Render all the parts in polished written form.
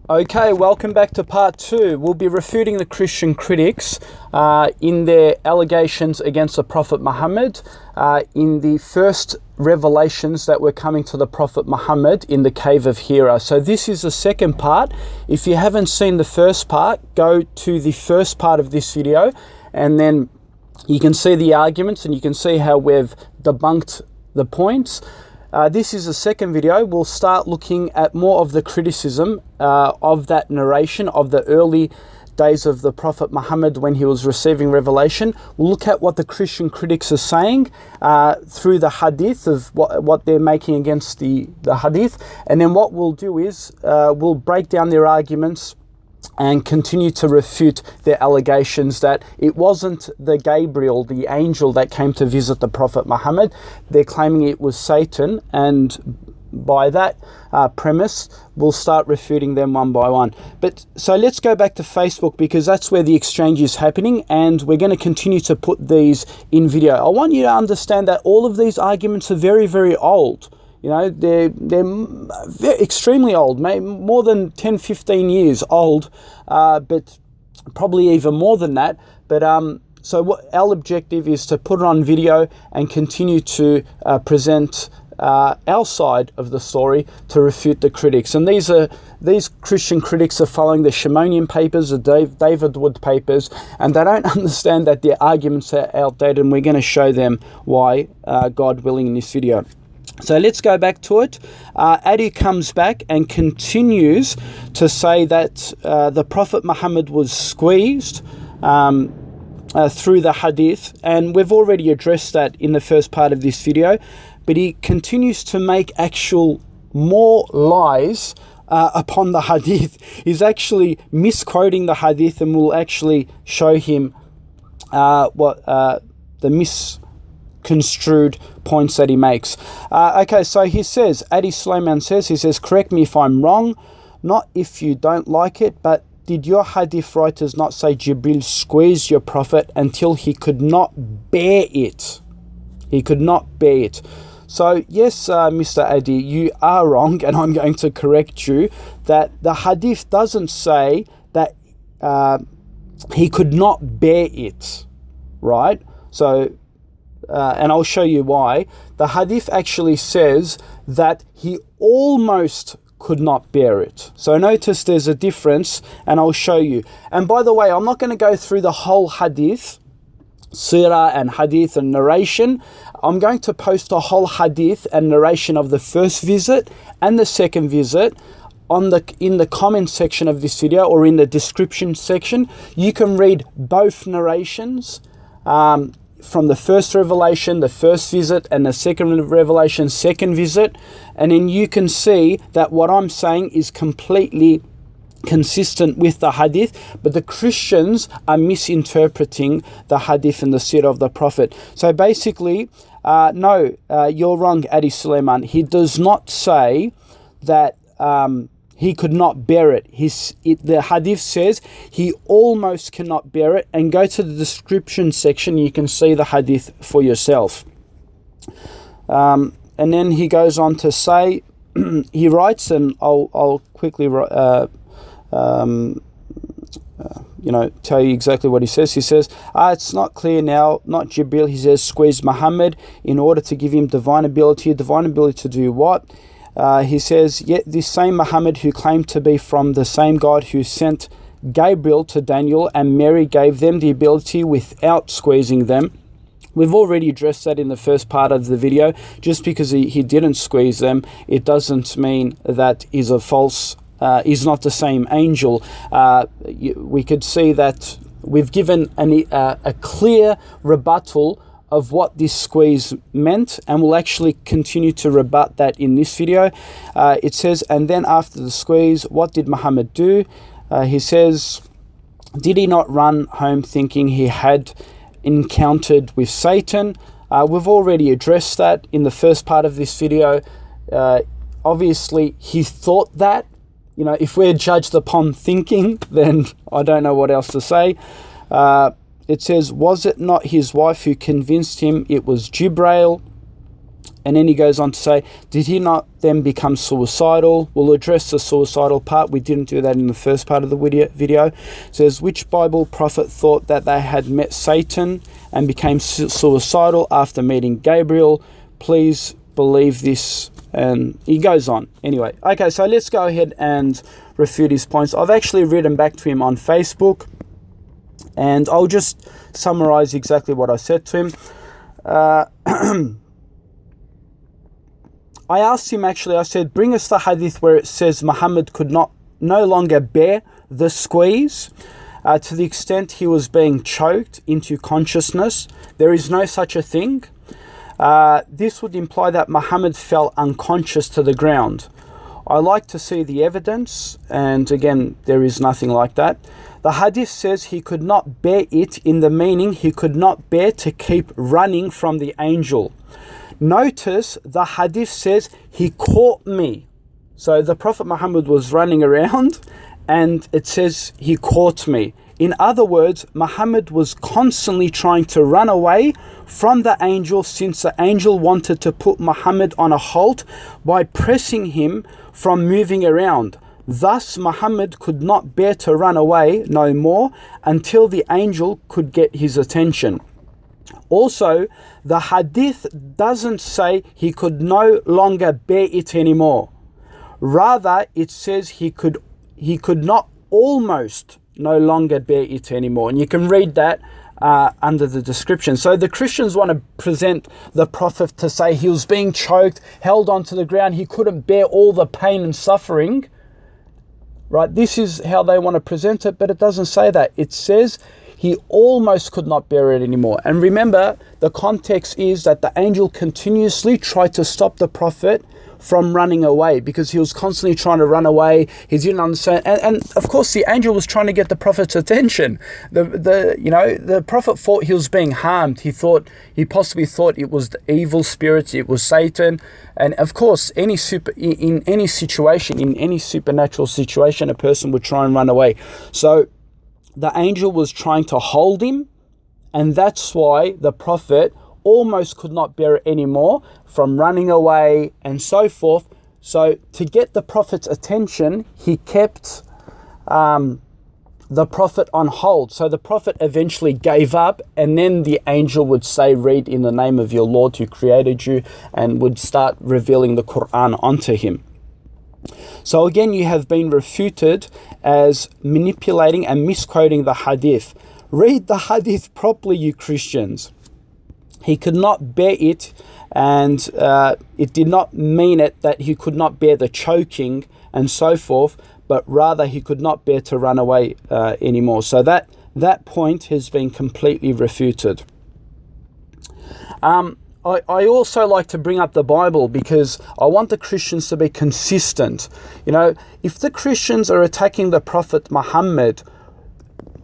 Okay, welcome back to part 2. We'll be refuting the Christian critics in their allegations against the Prophet Muhammad in the first revelations that were coming to the Prophet Muhammad in the cave of Hiraa. So this is the second part. If you haven't seen the first part, go to the first part of this video and then you can see the arguments and you can see how we've debunked the points. This is the second video. We'll start looking at more of the criticism of that narration of the early days of the Prophet Muhammad when he was receiving revelation. We'll look at what the Christian critics are saying through the hadith of what they're making against the hadith. And then what we'll do is we'll break down their arguments and continue to refute their allegations that it wasn't the Gabriel, the angel that came to visit the Prophet Muhammad. They're claiming it was Satan, and by that premise, we'll start refuting them one by one. But so let's go back to Facebook because that's where the exchange is happening, and we're going to continue to put these in video. I want you to understand that all of these arguments are very, very old. You know, they're extremely old, maybe more than 10, 15 years old, but probably even more than that. But so what our objective is to put it on video and continue to present our side of the story to refute the critics. And these Christian critics are following the Shimonian papers, the David Wood papers, and they don't understand that their arguments are outdated, and we're going to show them why, God willing, in this video. So let's go back to it. Adi comes back and continues to say that the Prophet Muhammad was squeezed through the hadith, and we've already addressed that in the first part of this video, but he continues to make actual more lies upon the hadith. He's actually misquoting the hadith, and we'll actually show him what the misconstrued points that he makes. Okay, so he says, Adi Sulaiman says, he says, correct me if I'm wrong, not if you don't like it, but did your hadith writers not say Jibreel squeezed your prophet until he could not bear it? He could not bear it. So yes, Mr. Adi, you are wrong, and I'm going to correct you that the hadith doesn't say that he could not bear it, right? So and I'll show you why. The hadith actually says that he almost could not bear it. So notice there's a difference, and I'll show you. And by the way, I'm not going to go through the whole hadith, sirah and hadith and narration. I'm going to post a whole hadith and narration of the first visit and the second visit in the comment section of this video, or in the description section. You can read both narrations from the first revelation, the first visit, and the second revelation, second visit. And then you can see that what I'm saying is completely consistent with the hadith, but the Christians are misinterpreting the hadith and the seerah of the Prophet. So basically, no, you're wrong, Adi Sulaiman. He does not say that he could not bear it. The hadith says he almost cannot bear it, and go to the description section. You can see the hadith for yourself. And then he goes on to say, he writes, and I'll quickly tell you exactly what he says. He says, it's not clear now, not Jibreel. He says, squeezed Muhammad in order to give him divine ability. Divine ability to do what? He says, yet this same Muhammad who claimed to be from the same God who sent Gabriel to Daniel and Mary gave them the ability without squeezing them. We've already addressed that in the first part of the video. Just because he didn't squeeze them, it doesn't mean that he's a false, he's not the same angel. We could see that we've given a clear rebuttal of what this squeeze meant, and we'll actually continue to rebut that in this video. It says, and then after the squeeze, what did Muhammad do? He says, did he not run home thinking he had encountered with Satan? We've already addressed that in the first part of this video. Obviously, he thought that. You know, if we're judged upon thinking, then I don't know what else to say. It says, was it not his wife who convinced him it was Jibreel? And then he goes on to say, did he not then become suicidal? We'll address the suicidal part. We didn't do that in the first part of the video. It says, which Bible prophet thought that they had met Satan and became suicidal after meeting Gabriel? Please believe this. And he goes on. Anyway, okay, so let's go ahead and refute his points. I've actually written back to him on Facebook, and I'll just summarize exactly what I said to him. I asked him, actually, I said, bring us the hadith where it says Muhammad could no longer bear the squeeze to the extent he was being choked into consciousness. There is no such a thing. This would imply that Muhammad fell unconscious to the ground. I like to see the evidence, and again, there is nothing like that. The hadith says he could not bear it, in the meaning he could not bear to keep running from the angel. Notice the hadith says he caught me. So the Prophet Muhammad was running around and it says he caught me. In other words, Muhammad was constantly trying to run away from the angel, since the angel wanted to put Muhammad on a halt by pressing him from moving around. Thus, Muhammad could not bear to run away no more until the angel could get his attention. Also, the hadith doesn't say he could no longer bear it anymore. Rather, it says he could not almost no longer bear it anymore. And you can read that under the description. So the Christians want to present the Prophet to say he was being choked, held onto the ground, he couldn't bear all the pain and suffering. Right? This is how they want to present it, but it doesn't say that. It says he almost could not bear it anymore. And remember, the context is that the angel continuously tried to stop the Prophet from running away, because he was constantly trying to run away. He didn't understand. And of course, the angel was trying to get the Prophet's attention. The Prophet thought he was being harmed. He possibly thought it was the evil spirits, it was Satan. And of course, in any supernatural situation, a person would try and run away. So the angel was trying to hold him, and that's why the Prophet almost could not bear it anymore from running away and so forth. So to get the Prophet's attention, he kept the Prophet on hold. So the Prophet eventually gave up, and then the angel would say, read in the name of your Lord who created you, and would start revealing the Quran onto him. So again, you have been refuted as manipulating and misquoting the hadith. Read the hadith properly, you Christians. He could not bear it, and it did not mean it that he could not bear the choking and so forth, but rather he could not bear to run away anymore. So that point has been completely refuted. I also like to bring up the Bible, because I want the Christians to be consistent. If the Christians are attacking the Prophet Muhammad,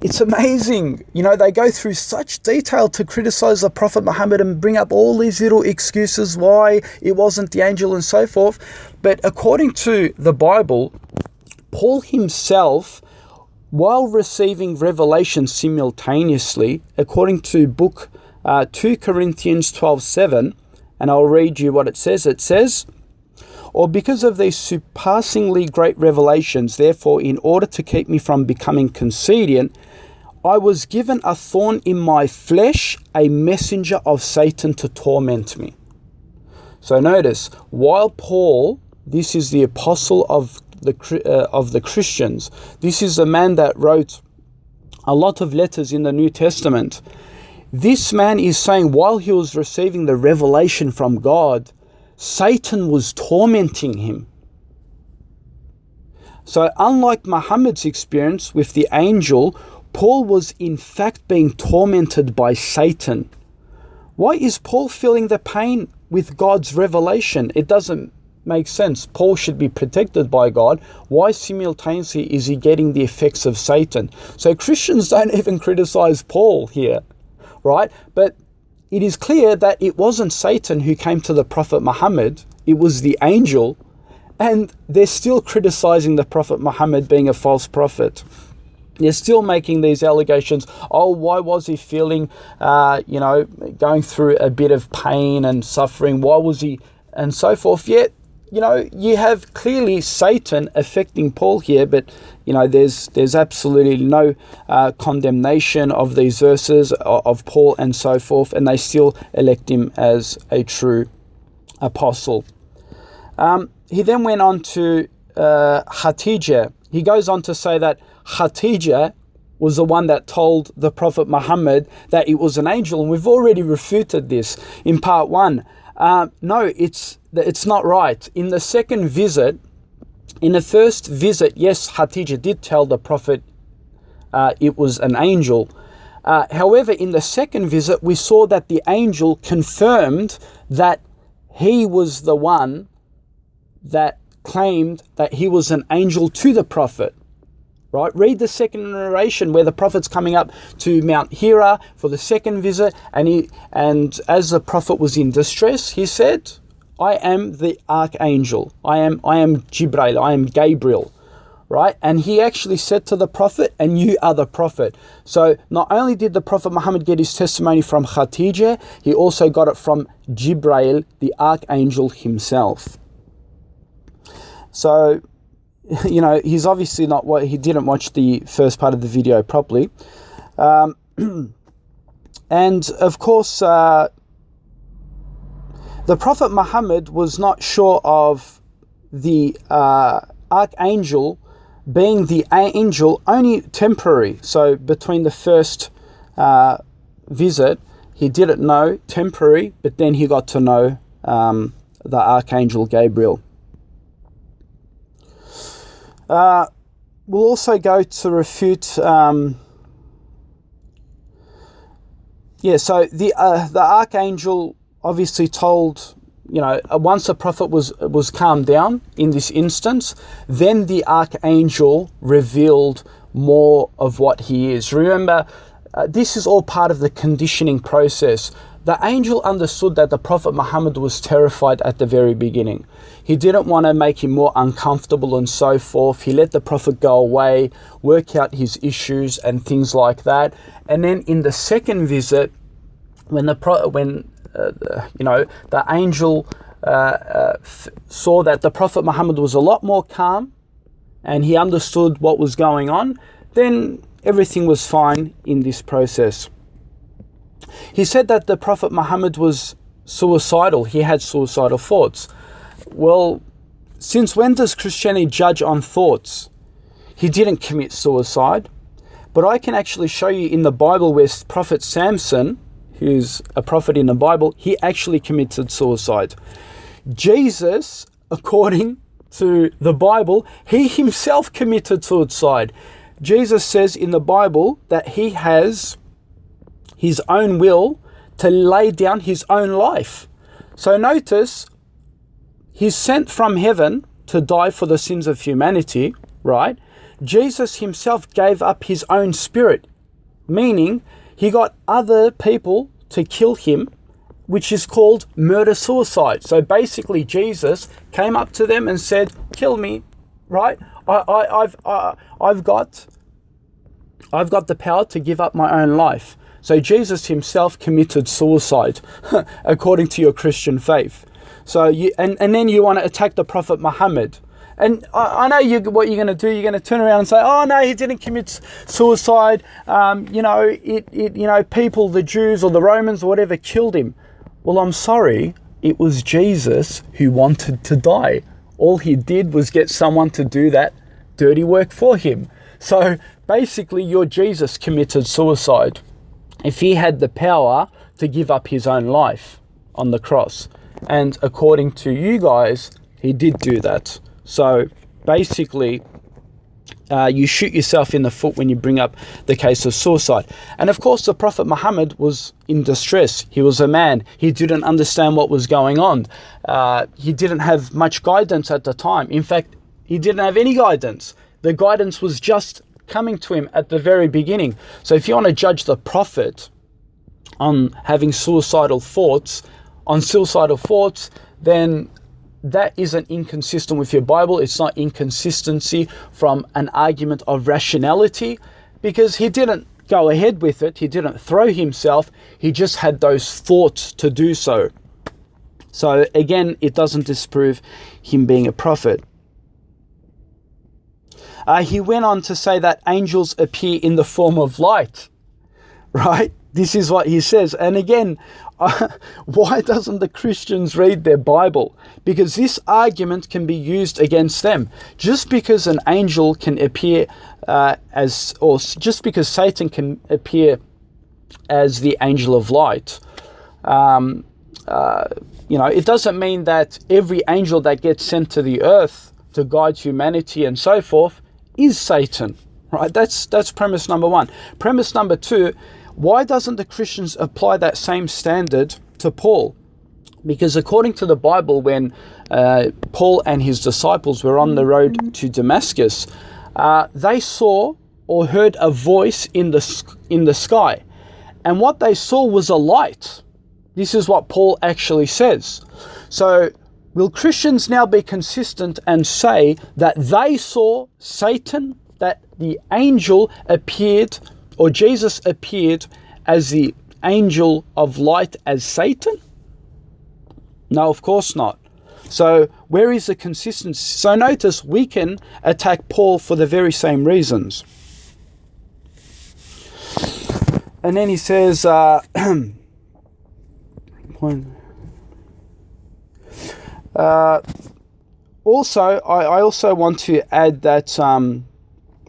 it's amazing. They go through such detail to criticize the Prophet Muhammad and bring up all these little excuses why it wasn't the angel and so forth. But according to the Bible, Paul himself, while receiving revelation simultaneously, according to book 2 Corinthians 12:7, and I'll read you what it says. It says, or because of these surpassingly great revelations, therefore, in order to keep me from becoming conceited, I was given a thorn in my flesh, a messenger of Satan to torment me. So notice, while Paul, this is the apostle of the Christians, this is the man that wrote a lot of letters in the New Testament. This man is saying, while he was receiving the revelation from God, Satan was tormenting him. So unlike Muhammad's experience with the angel, Paul was in fact being tormented by Satan. Why is Paul feeling the pain with God's revelation? It doesn't make sense. Paul should be protected by God. Why simultaneously is he getting the effects of Satan? So Christians don't even criticize Paul here, right? But it is clear that it wasn't Satan who came to the Prophet Muhammad. It was the angel. And they're still criticizing the Prophet Muhammad being a false prophet. They're still making these allegations. Oh, why was he feeling, going through a bit of pain and suffering? Why was he, and so forth? Yet, you have clearly Satan affecting Paul here, but, there's absolutely no condemnation of these verses of Paul and so forth, and they still elect him as a true apostle. He then went on to Khadeejah. He goes on to say that Khadeejah was the one that told the Prophet Muhammad that it was an angel, and we've already refuted this in part 1. No, it's not right. In the second visit, in the first visit, yes, Khadeejah did tell the Prophet it was an angel. However, in the second visit, we saw that the angel confirmed that he was the one that claimed that he was an angel to the Prophet. Right? Read the second narration where the Prophet's coming up to Mount Hiraa for the second visit, and as the Prophet was in distress, he said, I am the archangel. I am Jibreel. I am Gabriel. Right? And he actually said to the Prophet, and you are the Prophet. So not only did the Prophet Muhammad get his testimony from Khadeejah, he also got it from Jibreel, the archangel himself. So, he's obviously he didn't watch the first part of the video properly. And of course, the Prophet Muhammad was not sure of the archangel being the angel only temporary. So between the first visit, he didn't know, temporary, but then he got to know the archangel Gabriel. We'll also go to refute. So the archangel obviously told, once the Prophet was calmed down in this instance, then the archangel revealed more of what he is. Remember, this is all part of the conditioning process. The angel understood that the Prophet Muhammad was terrified at the very beginning. He didn't want to make him more uncomfortable and so forth. He let the Prophet go away, work out his issues and things like that. And then in the second visit, when the angel saw that the Prophet Muhammad was a lot more calm and he understood what was going on, then everything was fine in this process. He said that the Prophet Muhammad was suicidal. He had suicidal thoughts. Well, since when does Christianity judge on thoughts? He didn't commit suicide. But I can actually show you in the Bible where Prophet Samson, who's a prophet in the Bible, he actually committed suicide. Jesus, according to the Bible, he himself committed suicide. Jesus says in the Bible that he has his own will to lay down his own life. So notice, he's sent from heaven to die for the sins of humanity, right? Jesus himself gave up his own spirit, meaning he got other people to kill him, which is called murder-suicide. So basically Jesus came up to them and said, kill me, right? I've got the power to give up my own life. So Jesus himself committed suicide, according to your Christian faith. So and then you want to attack the Prophet Muhammad. And I know what you're going to do. You're going to turn around and say, "Oh no, he didn't commit suicide. People, the Jews or the Romans or whatever, killed him." Well, I'm sorry. It was Jesus who wanted to die. All he did was get someone to do that dirty work for him. So basically, your Jesus committed suicide. If he had the power to give up his own life on the cross. And according to you guys, he did do that. So basically, you shoot yourself in the foot when you bring up the case of suicide. And of course, the Prophet Muhammad was in distress. He was a man. He didn't understand what was going on. He didn't have much guidance at the time. In fact, he didn't have any guidance. The guidance was just coming to him at the very beginning. So if you want to judge the Prophet on having suicidal thoughts, then that isn't inconsistent with your Bible. It's not inconsistency from an argument of rationality. because he didn't go ahead with it. He didn't throw himself. He just had those thoughts to do so. So again, it doesn't disprove him being a prophet. He went on to say that angels appear in the form of light, right? This is what he says. And again, why doesn't the Christians read their Bible? Because this argument can be used against them. Just because an angel can appear just because Satan can appear as the angel of light, it doesn't mean that every angel that gets sent to the earth to guide humanity and so forth is Satan, right? That's premise number one. Premise number two, why doesn't the Christians apply that same standard to Paul? Because according to the Bible, when Paul and his disciples were on the road to Damascus, they saw or heard a voice in the sky. And what they saw was a light. This is what Paul actually says. So will Christians now be consistent and say that they saw Satan, that the angel appeared, or Jesus appeared as the angel of light as Satan? No, of course not. So where is the consistency? So notice we can attack Paul for the very same reasons. And then he says, also, I also want to add that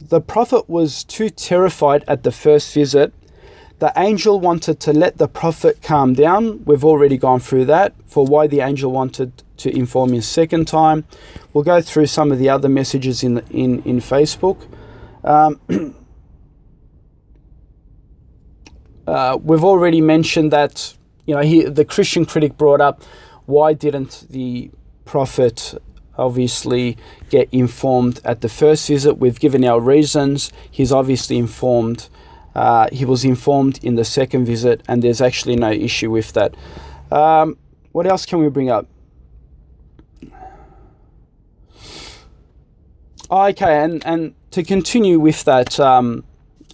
the prophet was too terrified at the first visit. The angel wanted to let the prophet calm down. We've already gone through that, for why the angel wanted to inform him second time. We'll go through some of the other messages in Facebook. We've already mentioned that, the Christian critic brought up, why didn't the prophet obviously get informed at the first visit? We've given our reasons. He's obviously informed. He was informed in the second visit, and there's actually no issue with that. What else can we bring up? Okay, and to continue with that,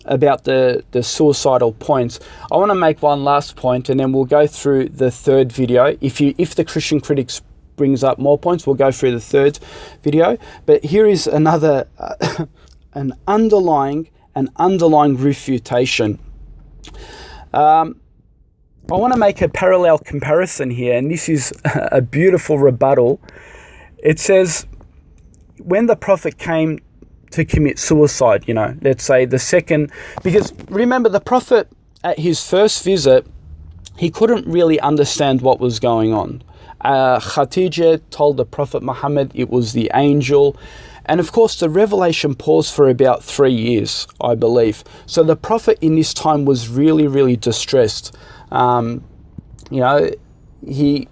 about the suicidal points, I want to make one last point, and then we'll go through the third video. If the Christian critics brings up more points, we'll go through the third video. But here is another an underlying refutation. I want to make a parallel comparison here, and this is a beautiful rebuttal. It says, when the prophet came to commit suicide, let's say the second, because remember, the prophet at his first visit, he couldn't really understand what was going on. Khadeejah told the Prophet Muhammad it was the angel. And of course, the revelation paused for about 3 years, I believe. So the prophet in this time was really, really distressed. He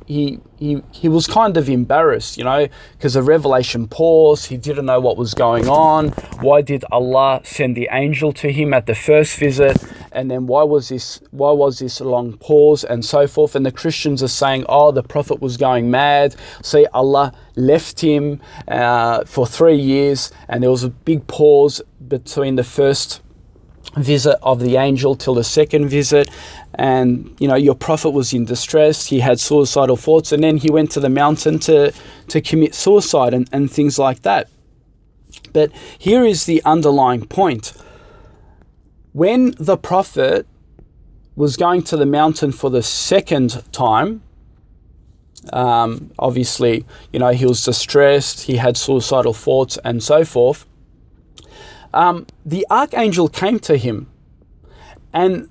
was kind of embarrassed, because the revelation paused. He didn't know what was going on. Why did Allah send the angel to him at the first visit? And then why was this long pause and so forth? And the Christians are saying, the prophet was going mad. See, Allah left him for 3 years, and there was a big pause between the first visit of the angel till the second visit, and your prophet was in distress. He had suicidal thoughts, and then he went to the mountain to commit suicide and things like that. But here is the underlying point. When the prophet was going to the mountain for the second time, obviously, he was distressed, he had suicidal thoughts and so forth. The archangel came to him, and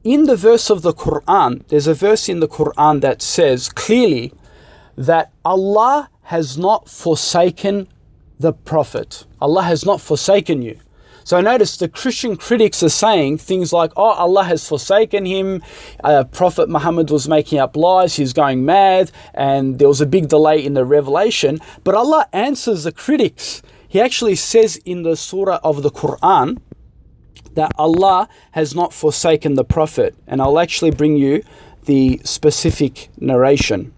in the verse of the Quran, there's a verse in the Quran that says clearly that Allah has not forsaken the prophet. Allah has not forsaken you. So notice the Christian critics are saying things like, Allah has forsaken him, Prophet Muhammad was making up lies, he's going mad, and there was a big delay in the revelation. But Allah answers the critics. He actually says in the surah of the Quran that Allah has not forsaken the prophet. And I'll actually bring you the specific narration.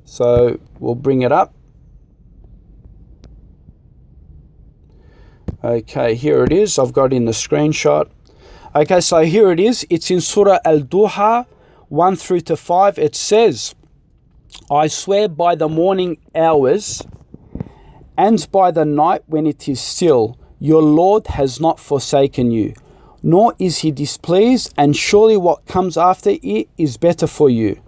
So we'll bring it up. Okay, here it is. I've got it in the screenshot. Okay, so here it is. It's in Surah Al-Duha 1 through to 5. It says, I swear by the morning hours and by the night when it is still, your Lord has not forsaken you, nor is he displeased, and surely what comes after it is better for you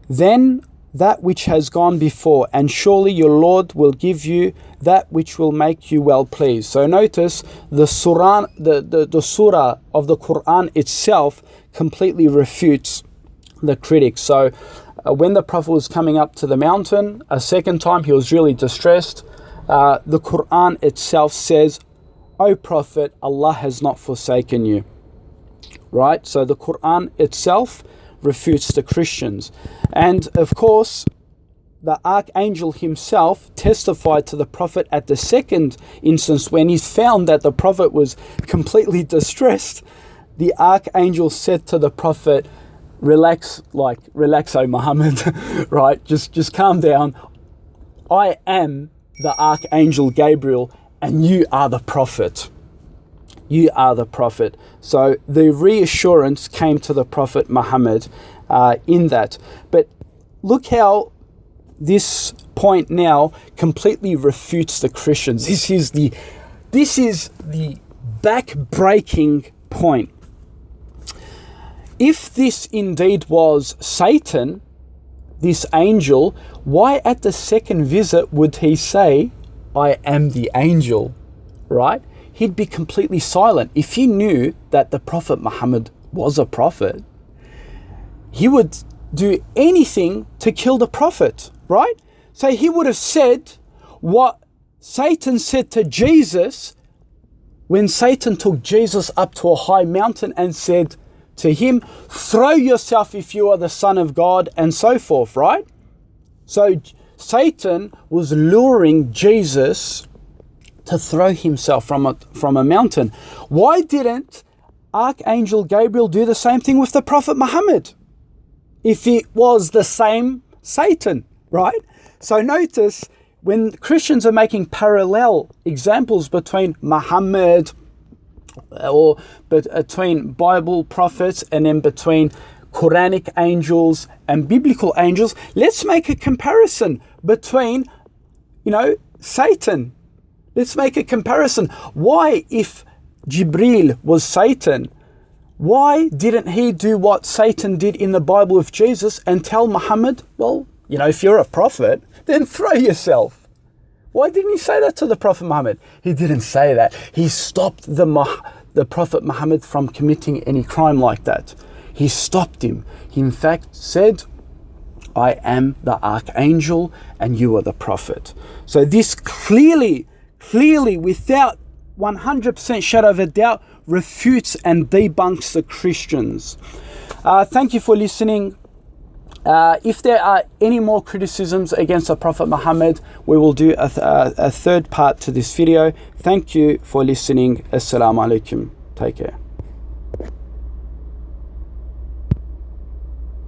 than that which has gone before, and surely your Lord will give you that which will make you well pleased. So notice the surah, the surah of the Quran itself completely refutes the critics. So when the Prophet was coming up to the mountain a second time, he was really distressed. The Quran itself says, O Prophet, Allah has not forsaken you. Right? So the Quran itself refutes the Christians. And of course, the archangel himself testified to the Prophet at the second instance when he found that the Prophet was completely distressed. The archangel said to the Prophet, relax, O Muhammad, right? Just calm down. I am the archangel Gabriel and you are the Prophet. You are the Prophet. So the reassurance came to the Prophet Muhammad in that. But look how this point now completely refutes the Christians. This is the back-breaking point. If this indeed was Satan, this angel, why at the second visit would he say, I am the angel, right? He'd be completely silent. If he knew that the Prophet Muhammad was a prophet, he would do anything to kill the Prophet, right? So he would have said what Satan said to Jesus when Satan took Jesus up to a high mountain and said to him, throw yourself if you are the Son of God, and so forth, right? So Satan was luring Jesus to throw himself from a mountain. Why didn't Archangel Gabriel do the same thing with the Prophet Muhammad if it was the same Satan, right? So notice when Christians are making parallel examples between Muhammad or between Bible prophets and then between Quranic angels and biblical angels, let's make a comparison between, Satan. Let's make a comparison. Why, if Jibreel was Satan, why didn't he do what Satan did in the Bible with Jesus and tell Muhammad, well, if you're a prophet, then throw yourself? Why didn't he say that to the Prophet Muhammad? He didn't say that. He stopped the Prophet Muhammad from committing any crime like that. He stopped him. He in fact said, I am the archangel and you are the prophet. So this clearly, without 100% shadow of a doubt, refutes and debunks the Christians. Thank you for listening. If there are any more criticisms against the Prophet Muhammad, we will do a third part to this video. Thank you for listening. Assalamu alaikum. Take care.